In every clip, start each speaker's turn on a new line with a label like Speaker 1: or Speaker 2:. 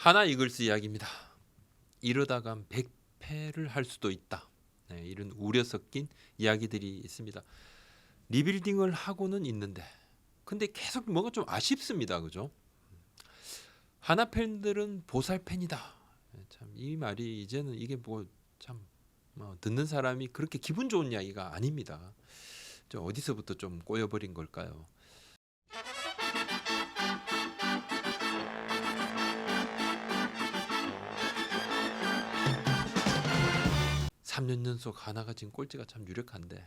Speaker 1: 하나 이글스 이야기입니다. 이러다가 100패를 할 수도 있다. 네, 이런 우려 섞인 이야기들이 있습니다. 리빌딩을 하고는 있는데 근데 계속 뭔가 좀 아쉽습니다. 그죠? 하나 팬들은 보살 팬이다. 참 이 말이 이제는 이게 참 듣는 사람이 그렇게 기분 좋은 이야기가 아닙니다. 어디서부터 좀 꼬여버린 걸까요? 3년 연속 하나가 지금 꼴찌가 참 유력한데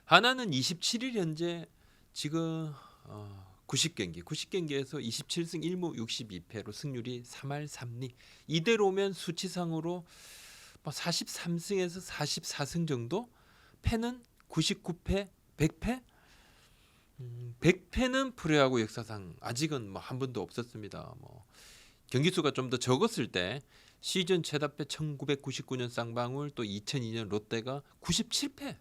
Speaker 1: 하나는 27일 현재 지금 90경기에서 27승 1무 62패로 승률이 3할 3리. 이대로면 수치상으로 43승에서 44승 정도? 패는 99패, 100패? 100패는 프로야구 역사상 아직은 한 번도 없었습니다. 경기 수가 좀 더 적었을 때 시즌 최다패 1999년 쌍방울, 또 2002년 롯데가 97패.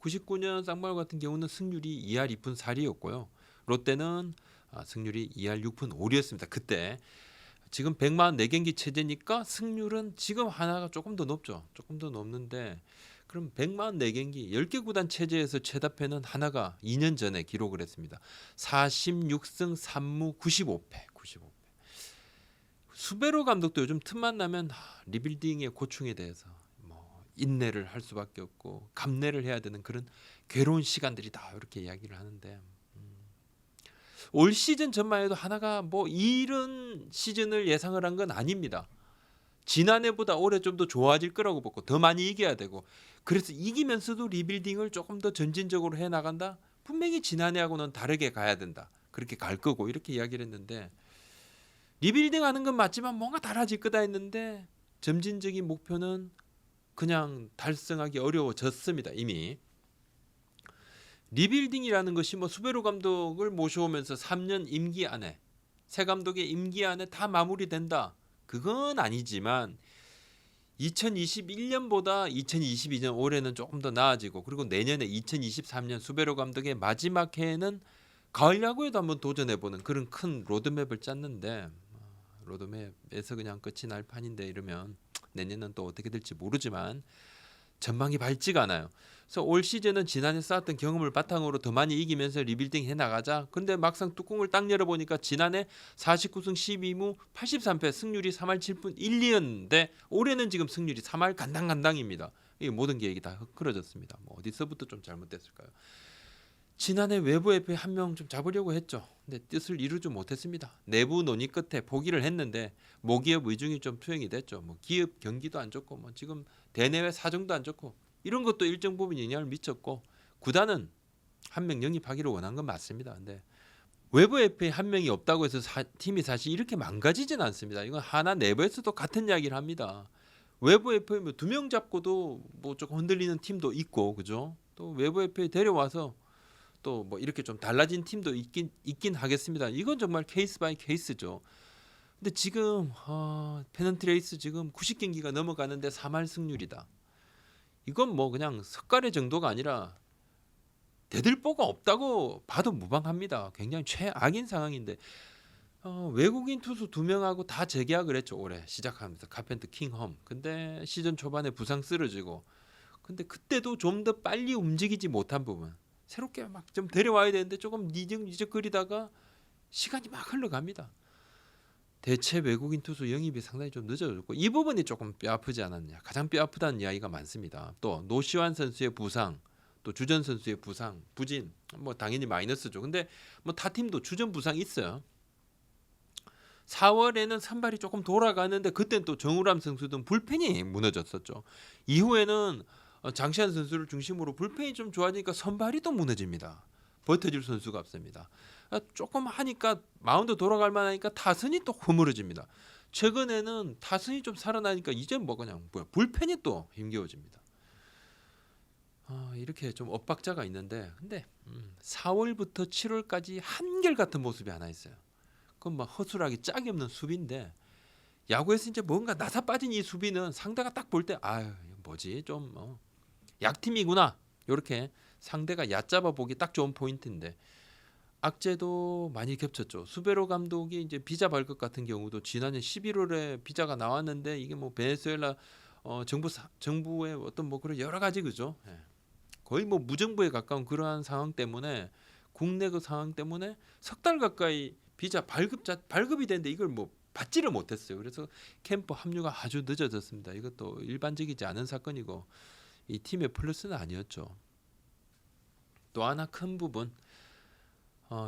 Speaker 1: 99년 쌍방울 같은 경우는 승률이 2할 2푼 4리였고요. 롯데는 승률이 2할 6푼 5리였습니다. 그때 지금 144경기 체제니까 승률은 지금 하나가 조금 더 높죠. 조금 더 높는데 그럼 144경기 10개 구단 체제에서 최다패는 하나가 2년 전에 기록을 했습니다. 46승 3무 95패. 수베로 감독도 요즘 틈만 나면 리빌딩의 고충에 대해서 인내를 할 수밖에 없고 감내를 해야 되는 그런 괴로운 시간들이다 이렇게 이야기를 하는데 올 시즌 전만 해도 하나가 이런 시즌을 예상을 한 건 아닙니다. 지난해보다 올해 좀 더 좋아질 거라고 보고 더 많이 이겨야 되고 그래서 이기면서도 리빌딩을 조금 더 전진적으로 해나간다. 분명히 지난해하고는 다르게 가야 된다. 그렇게 갈 거고 이렇게 이야기를 했는데 리빌딩 하는 건 맞지만 뭔가 달라질 거다 했는데 점진적인 목표는 그냥 달성하기 어려워졌습니다. 이미 리빌딩이라는 것이 수베로 감독을 모셔오면서 3년 임기 안에 새 감독의 임기 안에 다 마무리된다. 그건 아니지만 2021년보다 2022년 올해는 조금 더 나아지고 그리고 내년에 2023년 수베로 감독의 마지막 해에는 가을 야구에도 한번 도전해보는 그런 큰 로드맵을 짰는데 로드맵에서 그냥 끝이 날 판인데 이러면 내년은 또 어떻게 될지 모르지만 전망이 밝지가 않아요. 그래서 올 시즌은 지난해 쌓았던 경험을 바탕으로 더 많이 이기면서 리빌딩 해나가자. 근데 막상 뚜껑을 딱 열어보니까 지난해 49승 12무 83패 승률이 3할 7푼 1리였는데 올해는 지금 승률이 3할 간당간당입니다. 이 모든 계획이 다 흐트러졌습니다. 어디서부터 좀 잘못됐을까요? 지난해 외부 FA 한 명 좀 잡으려고 했죠. 근데 뜻을 이루지 못했습니다. 내부 논의 끝에 포기를 했는데 모기업 의중이 좀 투영이 됐죠. 기업 경기도 안 좋고 지금 대내외 사정도 안 좋고 이런 것도 일정 부분 영향을 미쳤고 구단은 한 명 영입하기를 원한 건 맞습니다. 근데 외부 FA 한 명이 없다고 해서 팀이 사실 이렇게 망가지진 않습니다. 이건 하나 내부에서도 같은 이야기를 합니다. 외부 FA 2명 잡고도 조금 흔들리는 팀도 있고 그죠? 또 외부 FA 데려와서 또 이렇게 좀 달라진 팀도 있긴 하겠습니다. 이건 정말 케이스 바이 케이스죠. 근데 지금 페넌트 레이스 지금 90경기가 넘어가는데 3할 승률이다. 이건 그냥 석가래 정도가 아니라 대들보가 없다고 봐도 무방합니다. 굉장히 최악인 상황인데 외국인 투수 2명하고 다 재계약을 했죠. 올해 시작하면서 카펜터 킹홈. 근데 시즌 초반에 부상 쓰러지고 근데 그때도 좀 더 빨리 움직이지 못한 부분 새롭게 좀 데려와야 되는데 조금 니적거리다가 시간이 막 흘러갑니다. 대체 외국인 투수 영입이 상당히 좀 늦어졌고 이 부분이 조금 뼈아프지 않았냐. 가장 뼈아프다는 이야기가 많습니다. 또 노시환 선수의 부상, 또 주전 선수의 부상, 부진 당연히 마이너스죠. 근데 타 팀도 주전 부상 있어요. 4월에는 선발이 조금 돌아가는데 그때는 또 정우람 선수 등 불펜이 무너졌었죠. 이후에는 장시환 선수를 중심으로 불펜이 좀 좋아지니까 선발이 또 무너집니다. 버텨줄 선수가 없습니다. 조금 하니까 마운드 돌아갈 만하니까 타선이 또 허물어집니다. 최근에는 타선이 좀 살아나니까 이제 그냥 불펜이 또 힘겨워집니다. 이렇게 좀 엇박자가 있는데 근데 4월부터 7월까지 한결같은 모습이 하나 있어요. 그건 허술하게 짝이 없는 수비인데 야구에서 이제 뭔가 나사 빠진 이 수비는 상대가 딱 볼 때 뭐지 좀 약팀이구나 이렇게 상대가 얕잡아 보기 딱 좋은 포인트인데 악재도 많이 겹쳤죠. 수베로 감독이 이제 비자 발급 같은 경우도 지난해 11월에 비자가 나왔는데 이게 뭐 베네수엘라 정부의 어떤 뭐 그런 여러 가지 그죠. 예. 거의 뭐 무정부에 가까운 그러한 상황 때문에 국내 그 상황 때문에 석 달 가까이 비자 발급이 됐는데 이걸 뭐 받지를 못했어요. 그래서 캠프 합류가 아주 늦어졌습니다. 이것도 일반적이지 않은 사건이고 이 팀의 플러스는 아니었죠. 또 하나 큰 부분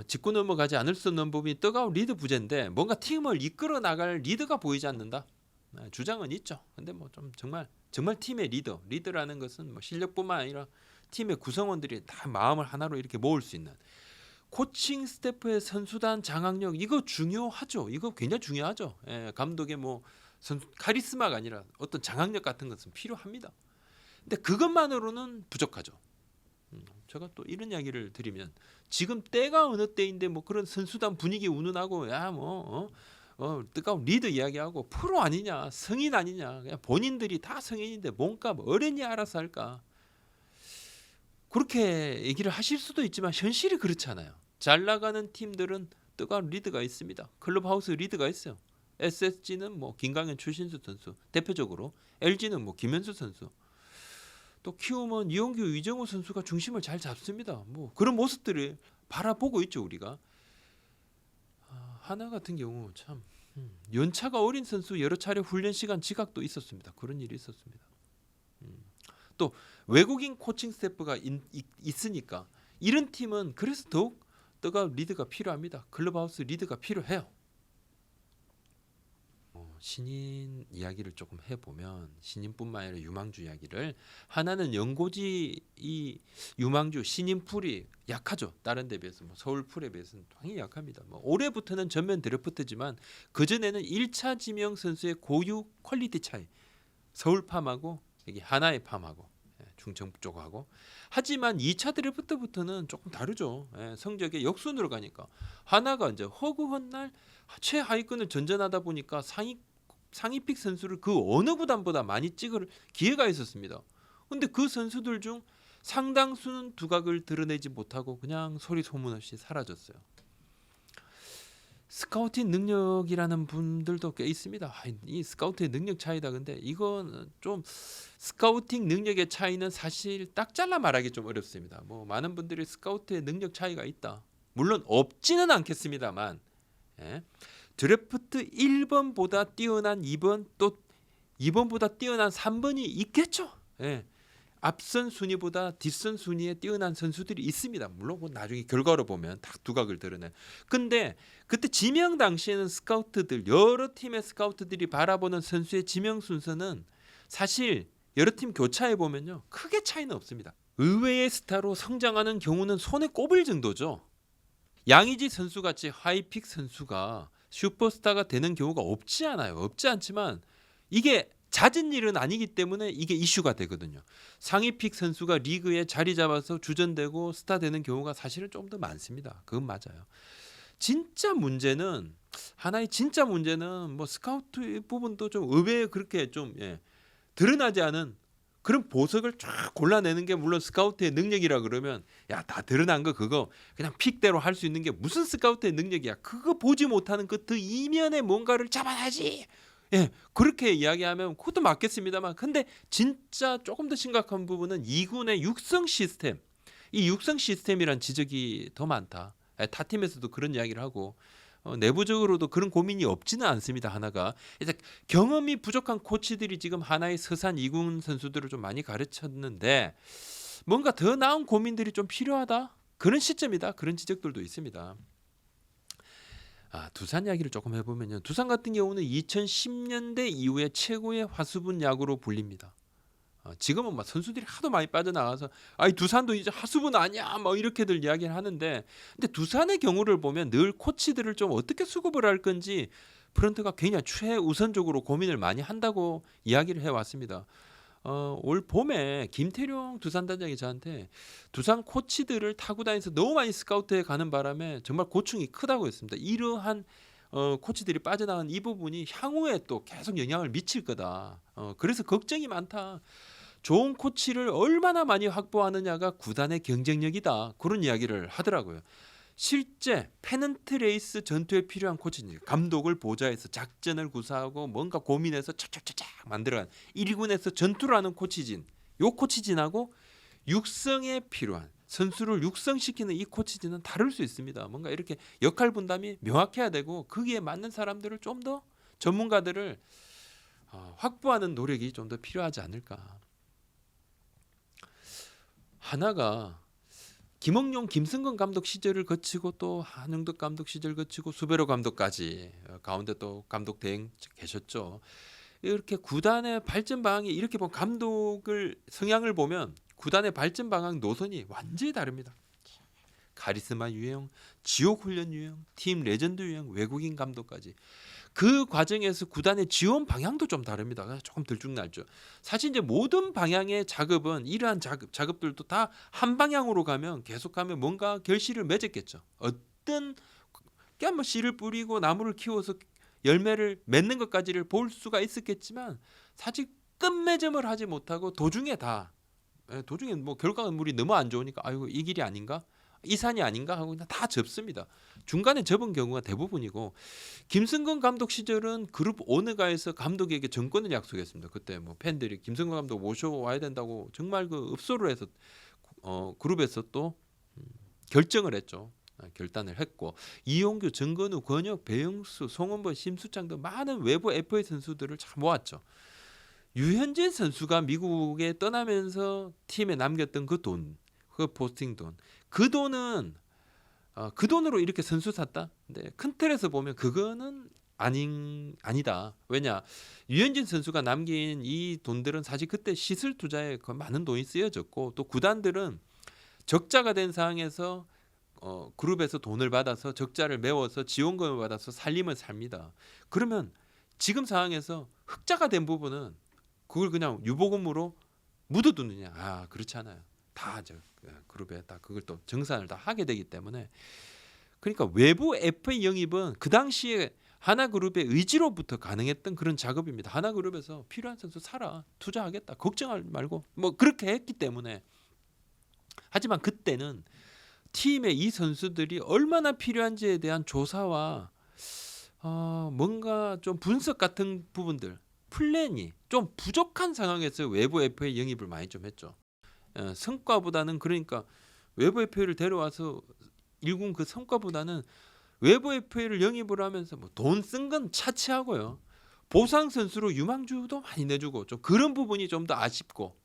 Speaker 1: 짚고 넘어가지 않을 수 없는 부분이 뜨거운 리드 부재인데 뭔가 팀을 이끌어 나갈 리드가 보이지 않는다. 주장은 있죠. 근데 뭐 좀 정말 팀의 리더라는 것은 뭐 실력뿐만 아니라 팀의 구성원들이 다 마음을 하나로 이렇게 모을 수 있는 코칭 스태프의 선수단 장악력 이거 중요하죠. 이거 굉장히 중요하죠. 감독의 뭐 카리스마가 아니라 어떤 장악력 같은 것은 필요합니다. 근데 그것만으로는 부족하죠. 제가 또 이런 이야기를 드리면 지금 때가 어느 때인데 뭐 그런 선수단 분위기 운운하고 뜨거운 리더 이야기하고 프로 아니냐 성인 아니냐 그냥 본인들이 다 성인인데 몸값 어른이 알아서 할까 그렇게 얘기를 하실 수도 있지만 현실이 그렇잖아요. 잘 나가는 팀들은 뜨거운 리드가 있습니다. 클럽하우스 리드가 있어요. SSG는 뭐 김강현 추신수 선수 대표적으로 LG는 뭐 김현수 선수 또 키우면 이용규 이정우 선수가 중심을 잘 잡습니다. 뭐 그런 모습들을 바라보고 있죠 우리가. 하나 같은 경우 참 연차가 어린 선수 여러 차례 훈련 시간 지각도 있었습니다. 그런 일이 있었습니다. 또 외국인 코칭 스태프가 있으니까 이런 팀은 그래서 더욱 뜨거운 리드가 필요합니다. 클럽하우스 리드가 필요해요. 신인 이야기를 조금 해보면 신인뿐만 아니라 유망주 이야기를 하나는 연고지 이 유망주 신인풀이 약하죠. 다른 데 비해서 뭐 서울풀에 비해서는 당연히 약합니다. 뭐 올해부터는 전면 드래프트지만 그전에는 1차 지명 선수의 고유 퀄리티 차이 서울팜하고 여기 하나의 팜하고 충청 쪽하고 하지만 2차 드래프트부터는 조금 다르죠. 성적의 역순으로 가니까 하나가 이제 허구한 날 최하위권을 전전하다 보니까 상위픽 선수를 그 어느 구단보다 많이 찍을 기회가 있었습니다. 근데 그 선수들 중 상당수는 두각을 드러내지 못하고 그냥 소리 소문 없이 사라졌어요. 스카우팅 능력이라는 분들도 꽤 있습니다. 이 스카우트의 능력 차이다. 근데 이건 좀 스카우팅 능력의 차이는 사실 딱 잘라 말하기 좀 어렵습니다. 뭐 많은 분들이 스카우트의 능력 차이가 있다. 물론 없지는 않겠습니다만 드래프트 1번보다 뛰어난 2번 또 2번보다 뛰어난 3번이 있겠죠. 앞선 순위보다 뒷선 순위에 뛰어난 선수들이 있습니다. 물론 나중에 결과로 보면 다 두각을 드러내. 근데 그때 지명 당시에는 스카우트들 여러 팀의 스카우트들이 바라보는 선수의 지명 순서는 사실 여러 팀 교차해 보면요 크게 차이는 없습니다. 의외의 스타로 성장하는 경우는 손에 꼽을 정도죠. 양의지 선수같이 하이픽 선수가 슈퍼스타가 되는 경우가 없지 않아요. 없지 않지만 이게 잦은 일은 아니기 때문에 이게 이슈가 되거든요. 상위픽 선수가 리그에 자리 잡아서 주전되고 스타 되는 경우가 사실은 좀 더 많습니다. 그건 맞아요. 하나의 진짜 문제는 뭐 스카우트 부분도 좀 의외에 그렇게 좀 드러나지 않은 그런 보석을 쫙 골라내는 게 물론 스카우트의 능력이라 그러면 야 다 드러난 거 그거 그냥 픽대로 할 수 있는 게 무슨 스카우트의 능력이야. 그거 보지 못하는 그 이면에 뭔가를 잡아야지. 그렇게 이야기하면 그것도 맞겠습니다만 근데 진짜 조금 더 심각한 부분은 2군의 육성 시스템 이 육성 시스템이란 지적이 더 많다. 타 팀에서도 그런 이야기를 하고 내부적으로도 그런 고민이 없지는 않습니다. 하나가 이제 경험이 부족한 코치들이 지금 하나의 서산 2군 선수들을 좀 많이 가르쳤는데 뭔가 더 나은 고민들이 좀 필요하다. 그런 시점이다. 그런 지적들도 있습니다. 두산 이야기를 조금 해보면요. 두산 같은 경우는 2010년대 이후에 최고의 화수분 야구로 불립니다. 지금은 막 선수들이 하도 많이 빠져나가서 두산도 이제 하수분 아니야 뭐 이렇게들 이야기를 하는데 근데 두산의 경우를 보면 늘 코치들을 좀 어떻게 수급을 할 건지 프런트가 굉장히 최우선적으로 고민을 많이 한다고 이야기를 해왔습니다. 올 봄에 김태룡 두산단장이 저한테 두산 코치들을 타고 다니면서 너무 많이 스카우트해 가는 바람에 정말 고충이 크다고 했습니다. 이러한 코치들이 빠져나간 이 부분이 향후에 또 계속 영향을 미칠 거다. 그래서 걱정이 많다. 좋은 코치를 얼마나 많이 확보하느냐가 구단의 경쟁력이다. 그런 이야기를 하더라고요. 실제 페넌트 레이스 전투에 필요한 코치진, 감독을 보좌해서 작전을 구사하고 뭔가 고민해서 착착착착 만들어간 1군에서 전투를 하는 코치진, 요 코치진하고 육성에 필요한 선수를 육성시키는 이 코치진은 다를 수 있습니다. 뭔가 이렇게 역할 분담이 명확해야 되고 거기에 맞는 사람들을 좀 더 전문가들을 확보하는 노력이 좀 더 필요하지 않을까. 하나가 김억룡, 김승건 감독 시절을 거치고 또 한영덕 감독 시절 거치고 수베로 감독까지 가운데 또 감독 대행 계셨죠. 이렇게 구단의 발전 방향이 이렇게 보면 감독을 성향을 보면 구단의 발전 방향 노선이 완전히 다릅니다. 카리스마 유형, 지옥 훈련 유형, 팀 레전드 유형, 외국인 감독까지. 그 과정에서 구단의 지원 방향도 좀 다릅니다. 조금 들쭉날죠. 사실 이제 모든 방향의 작업은 이러한 작업들도 다 한 방향으로 가면 계속하면 뭔가 결실을 맺었겠죠. 어떤 뭐 씨를 뿌리고 나무를 키워서 열매를 맺는 것까지를 볼 수가 있었겠지만 사실 끝맺음을 하지 못하고 도중에 뭐 결과물이 너무 안 좋으니까 아이고 이 길이 아닌가? 이 산이 아닌가 하고 그냥 다 접습니다. 중간에 접은 경우가 대부분이고 김승건 감독 시절은 그룹 오너가에서 감독에게 정권을 약속했습니다. 그때 뭐 팬들이 김승건 감독 모셔와야 된다고 정말 그 읍소를 해서 그룹에서 또 결정을 했죠. 결단을 했고 이용규, 정건우, 권혁, 배영수, 송원범, 심수창 등 많은 외부 FA 선수들을 참 모았죠. 유현진 선수가 미국에 떠나면서 팀에 남겼던 그 돈, 그 포스팅 돈, 그 돈은 그 돈으로 이렇게 선수 샀다? 근데 큰 틀에서 보면 그거는 아니다. 왜냐? 유현진 선수가 남긴 이 돈들은 사실 그때 시설 투자에 많은 돈이 쓰여졌고 또 구단들은 적자가 된 상황에서 그룹에서 돈을 받아서 적자를 메워서 지원금을 받아서 살림을 삽니다. 그러면 지금 상황에서 흑자가 된 부분은 그걸 그냥 유보금으로 묻어두느냐? 아 그렇지 않아요. 다 그룹에 다 그걸 또 정산을 다 하게 되기 때문에 그러니까 외부 FA 영입은 그 당시에 하나그룹의 의지로부터 가능했던 그런 작업입니다. 하나그룹에서 필요한 선수 사라, 투자하겠다, 걱정하지 말고 뭐 그렇게 했기 때문에. 하지만 그때는 팀에 이 선수들이 얼마나 필요한지에 대한 조사와 뭔가 좀 분석 같은 부분들, 플랜이 좀 부족한 상황에서 외부 FA 영입을 많이 좀 했죠. 성과보다는 그러니까 외부 FA를 데려와서 1군 그 성과보다는 외부 FA를 영입을 하면서 뭐 돈 쓴 건 차치하고요. 보상 선수로 유망주도 많이 내주고 좀 그런 부분이 좀 더 아쉽고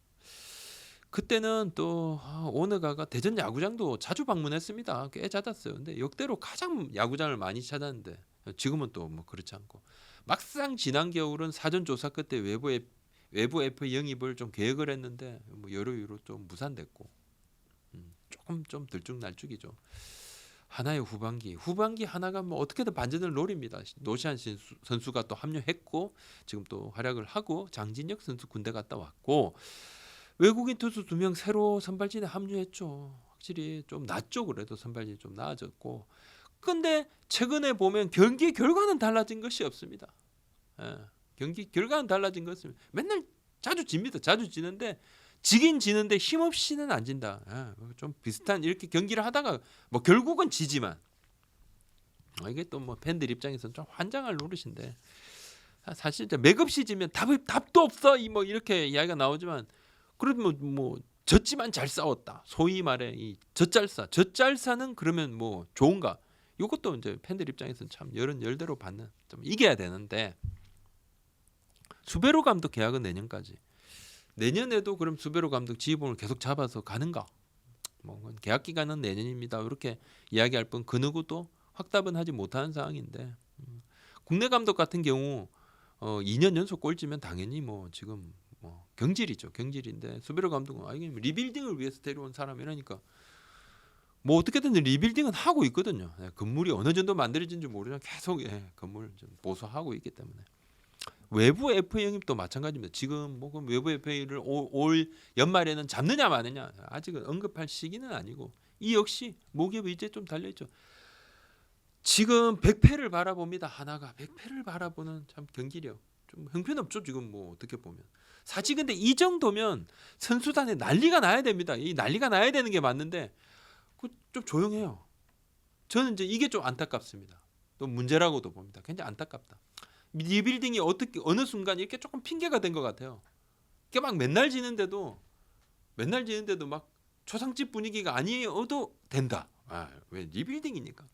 Speaker 1: 그때는 또 오너가가 대전 야구장도 자주 방문했습니다. 꽤 잦았어요. 근데 역대로 가장 야구장을 많이 찾았는데 지금은 또 뭐 그렇지 않고 막상 지난 겨울은 사전 조사 끝에 외부 FA 영입을 좀 계획을 했는데 뭐 여러 이유로 좀 무산됐고 조금 좀 들쭉날쭉이죠. 하나의 후반기 하나가 뭐 어떻게든 반전을 노립니다. 노시안 선수가 또 합류했고 지금 또 활약을 하고 장진혁 선수 군대 갔다 왔고 외국인 투수 2명 새로 선발진에 합류했죠. 확실히 좀 낫죠. 그래도 선발진이 좀 나아졌고 근데 최근에 보면 경기 결과는 달라진 것이 없습니다. 경기 결과는 달라진 것은 맨날 자주 집니다. 자주 지는데 지긴 지는데 힘없이는 안 진다. 좀 비슷한 이렇게 경기를 하다가 뭐 결국은 지지만 이게 또 뭐 팬들 입장에서는 좀 환장할 노릇인데 사실 맥없이 지면 답도 없어 뭐 이렇게 이야기가 나오지만 그러면 뭐 졌지만 잘 싸웠다. 소위 말해 이 젖잘싸는 그러면 뭐 좋은가? 이것도 이제 팬들 입장에서는 참 열대로 받는 좀 이겨야 되는데 수베로 감독 계약은 내년까지. 내년에도 그럼 수베로 감독 지휘봉을 계속 잡아서 가는가? 뭐 계약 기간은 내년입니다. 이렇게 이야기할 뿐 그 누구도 확답은 하지 못하는 상황인데 국내 감독 같은 경우 2년 연속 꼴찌면 당연히 뭐 지금 뭐 경질이죠. 경질인데 수베로 감독은 이게 리빌딩을 위해서 데려온 사람이라니까 뭐 어떻게든 리빌딩은 하고 있거든요. 건물이 어느 정도 만들어진지 모르지만 계속 건물 좀 보수하고 있기 때문에. 외부 FA 영입도 마찬가지입니다. 지금 뭐 그럼 외부 FA를 올 연말에는 잡느냐 마느냐 아직은 언급할 시기는 아니고 이 역시 모기업 이제 좀 달려있죠. 지금 100패를 바라봅니다. 하나가 100패를 바라보는 참 경기력 좀 형편없죠. 지금 뭐 어떻게 보면 사실 근데 이 정도면 선수단에 난리가 나야 됩니다. 이 난리가 나야 되는 게 맞는데 좀 조용해요. 저는 이제 이게 좀 안타깝습니다. 또 문제라고도 봅니다. 굉장히 안타깝다. 리빌딩이 어떻게 어느 순간 이렇게 조금 핑계가 된 것 같아요. 이게 막 맨날 지는데도 막 초상집 분위기가 아니어도 된다. 왜 리빌딩이니까.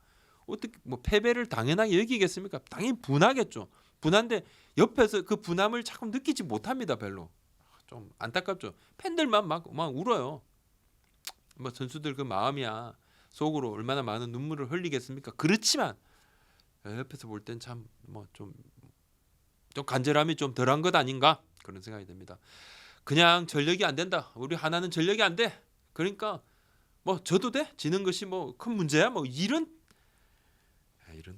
Speaker 1: 어떻게 뭐 패배를 당연하게 여기겠습니까? 당연히 분하겠죠. 분한데 옆에서 그 분함을 자꾸 느끼지 못합니다. 별로. 좀 안타깝죠. 팬들만 막 울어요. 뭐 선수들 그 마음이야. 속으로 얼마나 많은 눈물을 흘리겠습니까? 그렇지만 옆에서 볼 땐 참 뭐 좀 간절함이 좀 덜한 것 아닌가 그런 생각이 듭니다. 그냥 전력이 안 된다. 우리 하나는 전력이 안 돼. 그러니까 뭐 져도 돼? 지는 것이 뭐 큰 문제야? 뭐 이런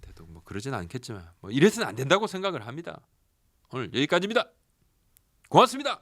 Speaker 1: 태도 뭐 그러진 않겠지만 뭐 이래서는 안 된다고 생각을 합니다. 오늘 여기까지입니다. 고맙습니다.